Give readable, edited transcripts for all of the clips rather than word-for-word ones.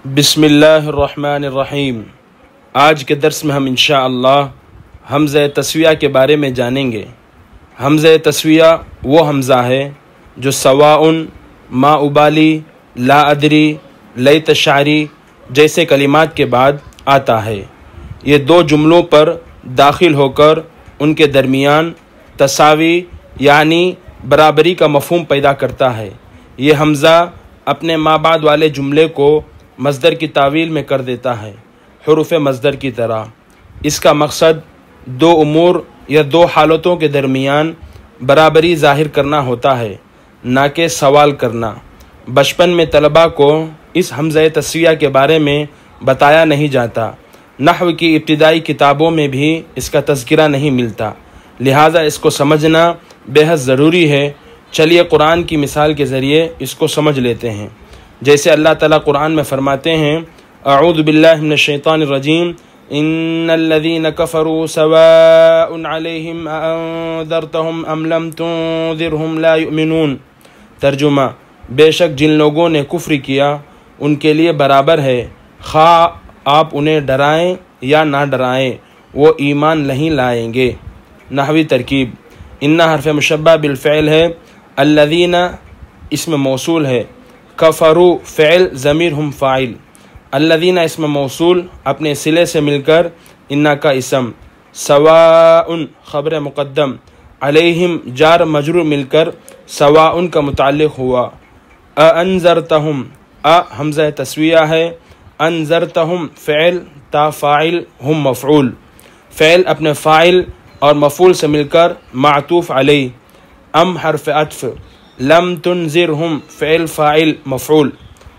بسم اللہ الرحمن الرحیم۔ آج کے درس میں ہم انشاءاللہ حمزہ تسویہ کے بارے میں جانیں گے۔ حمزہ تسویہ وہ حمزہ ہے جو سواءن، ما ابالی، لا ادری، لیت شعری جیسے کلمات کے بعد آتا ہے۔ یہ دو جملوں پر داخل ہو کر ان کے درمیان تساوی یعنی برابری کا مفہوم پیدا کرتا ہے۔ یہ حمزہ اپنے ما بعد والے جملے کو مصدر کی تعویل میں کر دیتا ہے، حروف مصدر کی طرح۔ اس کا مقصد دو امور یا دو حالتوں کے درمیان برابری ظاہر کرنا ہوتا ہے، نہ کہ سوال کرنا۔ بچپن میں طلباء کو اس حمزہ تسویہ کے بارے میں بتایا نہیں جاتا، نحو کی ابتدائی کتابوں میں بھی اس کا تذکرہ نہیں ملتا، لہٰذا اس کو سمجھنا بے حد ضروری ہے۔ چلیے قرآن کی مثال کے ذریعے اس کو سمجھ لیتے ہیں۔ جیسے اللہ تعالیٰ قرآن میں فرماتے ہیں، اعوذ باللہ من الشیطان الرجیم، ان الذین کفروا سواء علیہم اانذرتہم ام لم تنذرہم لا یؤمنون۔ ترجمہ: بے شک جن لوگوں نے کفر کیا ان کے لیے برابر ہے، خواہ آپ انہیں ڈرائیں یا نہ ڈرائیں، وہ ایمان نہیں لائیں گے۔ نحوی ترکیب: ان حرف مشبہ بالفعل ہے، الذین اسم موصول ہے، کفروا فعل ضمیر ہم فاعل، الذین اسم موصول اپنے صلے سے مل کر انا کا اسم، سواء خبر مقدم، علیہم جار مجرور مل کر سواء کا متعلق ہوا۔ انذرتہم حمزہ تسویہ ہے، انذرتہم فعل تا فاعل ہم مفعول، فعل اپنے فاعل اور مفعول سے مل کر معطوف علیہ، ام حرف عطف، لم تنذرہم فعل فاعل مفعول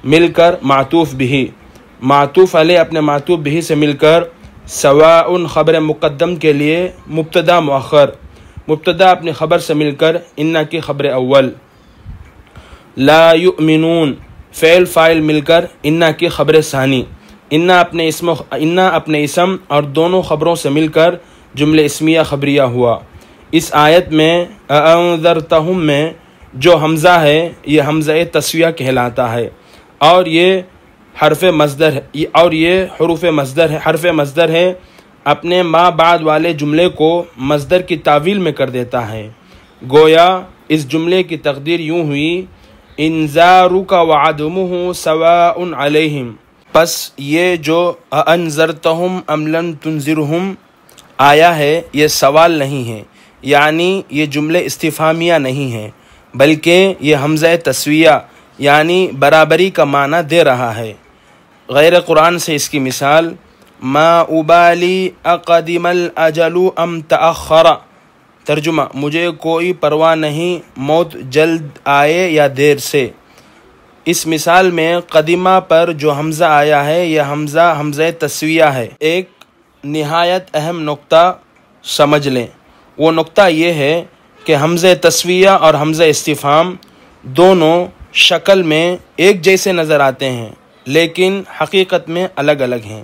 مل کر معطوف بھی، معطوف علیہ اپنے معطوف بھی سے مل کر سواء خبر مقدم کے لیے مبتدا مؤخر، مبتدا اپنی خبر سے مل کر انا کی خبر اول، لا یؤمنون فعل فاعل مل کر انا کی خبر ثانی، انا اپنے اسم اور دونوں خبروں سے مل کر جملہ اسمیہ خبریہ ہوا۔ اس آیت میں انذرتہم میں جو حمزہ ہے یہ حمزہ تسویہ کہلاتا ہے، اور یہ حرف مصدر ہے، اور یہ حرف مصدر ہے، اپنے ما بعد والے جملے کو مصدر کی تعویل میں کر دیتا ہے۔ گویا اس جملے کی تقدیر یوں ہوئی، انذارک وعدمہ سواء علیہم۔ پس یہ جو انذرتہم ام لم تنذرہم آیا ہے یہ سوال نہیں ہے، یعنی یہ جملے استفہامیہ نہیں ہیں، بلکہ یہ حمزہ تسویہ یعنی برابری کا معنی دے رہا ہے۔ غیر قرآن سے اس کی مثال، ما ابالی اقدم الاجل ام تأخر۔ ترجمہ: مجھے کوئی پرواہ نہیں موت جلد آئے یا دیر سے۔ اس مثال میں قدیمہ پر جو حمزہ آیا ہے یہ حمزہ تسویہ ہے۔ ایک نہایت اہم نقطہ سمجھ لیں، وہ نقطہ یہ ہے کہ حمزہ تسویہ اور حمزہ استفہام دونوں شکل میں ایک جیسے نظر آتے ہیں لیکن حقیقت میں الگ الگ ہیں۔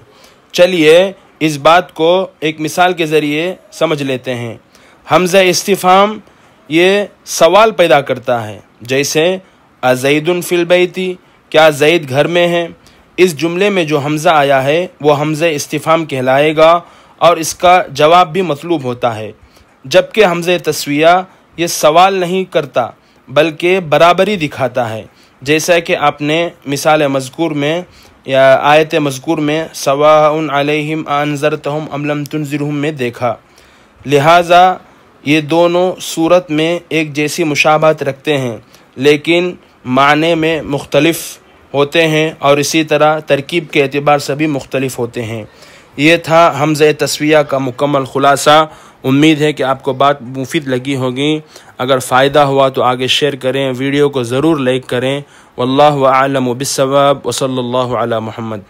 چلیے اس بات کو ایک مثال کے ذریعے سمجھ لیتے ہیں۔ حمزہ استفہام یہ سوال پیدا کرتا ہے، جیسے ازید فی البیت، کیا زید گھر میں ہے؟ اس جملے میں جو حمزہ آیا ہے وہ حمزہ استفہام کہلائے گا اور اس کا جواب بھی مطلوب ہوتا ہے، جبکہ حمزہ تسویہ یہ سوال نہیں کرتا بلکہ برابری دکھاتا ہے، جیسا کہ آپ نے مثال مذکور میں یا آیت مذکور میں سواء علیہم انذرتہم ام لم تنذرہم میں دیکھا۔ لہٰذا یہ دونوں صورت میں ایک جیسی مشابہت رکھتے ہیں لیکن معنی میں مختلف ہوتے ہیں، اور اسی طرح ترکیب کے اعتبار سے بھی مختلف ہوتے ہیں۔ یہ تھا حمزہ تسویہ کا مکمل خلاصہ۔ امید ہے کہ آپ کو بات مفید لگی ہوگی۔ اگر فائدہ ہوا تو آگے شیئر کریں، ویڈیو کو ضرور لائک کریں۔ واللہ اعلم بالصواب، وصلی اللہ علی محمد۔